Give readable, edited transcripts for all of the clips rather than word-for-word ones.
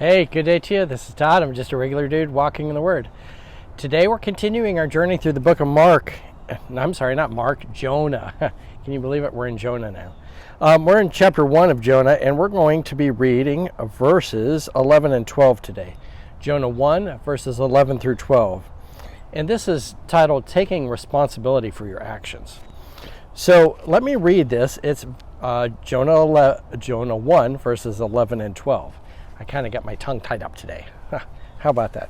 Hey, good day to you. This is Todd. I'm just a regular dude walking in the Word. Today we're continuing our journey through the book of Mark. I'm sorry, not Mark, Jonah. Can you believe it? We're in Jonah now. We're in chapter 1 of Jonah, and we're going to be reading verses 11 and 12 today. Jonah 1, verses 11 through 12. And this is titled, Taking Responsibility for Your Actions. So let me read this. It's Jonah 1, verses 11 and 12. I kind of got my tongue tied up today. How about that?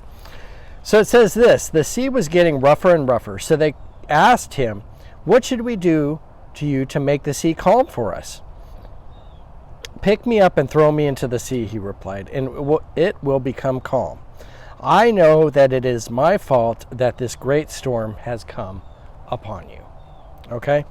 So it says this: the sea was getting rougher and rougher. So they asked him, "What should we do to you to make the sea calm for us?" "Pick me up and throw me into the sea," he replied, "and it will become calm. I know that it is my fault that this great storm has come upon you." Okay?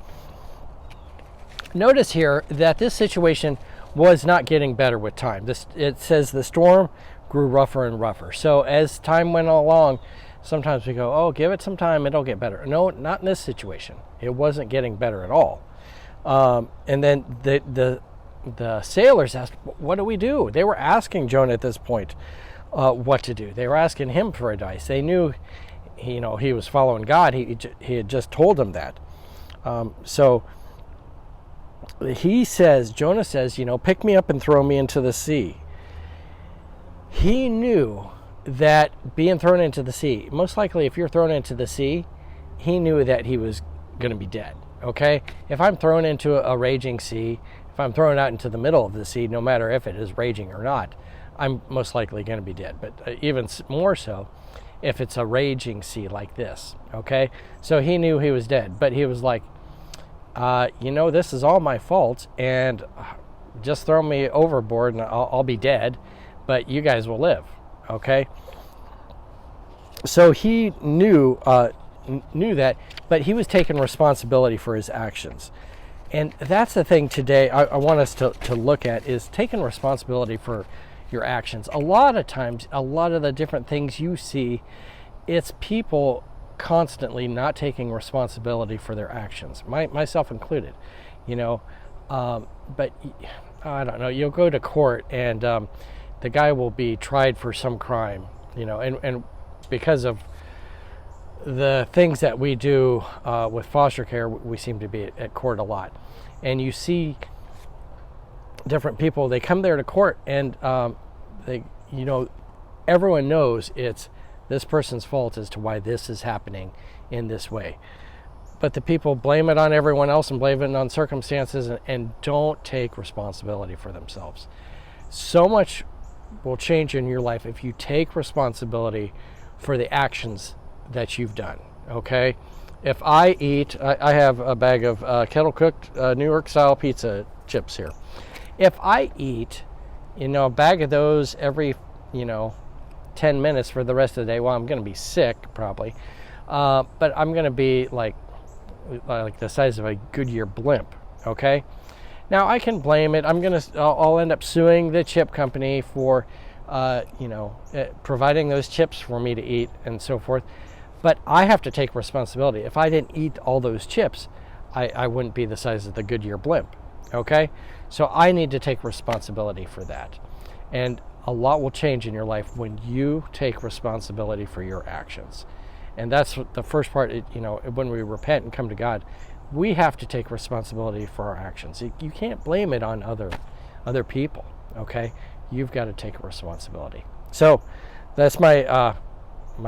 Notice here that this situation was not getting better with time. It says the storm grew rougher and rougher. So as time went along, sometimes we go, "Oh, give it some time, it'll get better." No, not in this situation. It wasn't getting better at all. And then the sailors asked, "What do we do?" They were asking Jonah at this point what to do. They were asking him for advice. They knew, he was following God. He had just told them that. So Jonah says, "Pick me up and throw me into the sea." He knew that being thrown into the sea, most likely if you're thrown into the sea, he knew that he was going to be dead, okay? If I'm thrown into a raging sea, if I'm thrown out into the middle of the sea, no matter if it is raging or not, I'm most likely going to be dead. But even more so if it's a raging sea like this, okay? So he knew he was dead, but he was like, this is all my fault, and just throw me overboard and I'll be dead, but you guys will live, okay? So he knew that, but he was taking responsibility for his actions. And that's the thing today I want us to look at, is taking responsibility for your actions. A lot of times, a lot of the different things you see, it's people constantly not taking responsibility for their actions, myself included, but I don't know, you'll go to court and the guy will be tried for some crime, and because of the things that we do with foster care, we seem to be at court a lot, and you see different people, they come there to court, and everyone knows it's this person's fault as to why this is happening in this way. But the people blame it on everyone else and blame it on circumstances and don't take responsibility for themselves. So much will change in your life if you take responsibility for the actions that you've done, okay? If I have a bag of kettle-cooked New York style pizza chips here. If I eat, a bag of those every, 10 minutes for the rest of the day, well, I'm going to be sick probably, but I'm going to be like the size of a Goodyear blimp, okay? Now I can blame it. I'll end up suing the chip company for, providing those chips for me to eat and so forth. But I have to take responsibility. If I didn't eat all those chips, I wouldn't be the size of the Goodyear blimp, okay? So I need to take responsibility for that. And a lot will change in your life when you take responsibility for your actions. And that's the first part, when we repent and come to God, we have to take responsibility for our actions. You can't blame it on other people, okay? You've got to take responsibility. So that's my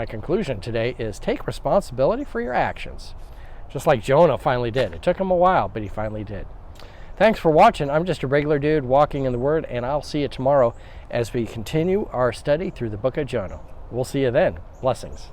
conclusion today, is take responsibility for your actions. Just like Jonah finally did. It took him a while, but he finally did. Thanks for watching. I'm just a regular dude walking in the Word, and I'll see you tomorrow as we continue our study through the book of Jonah. We'll see you then. Blessings.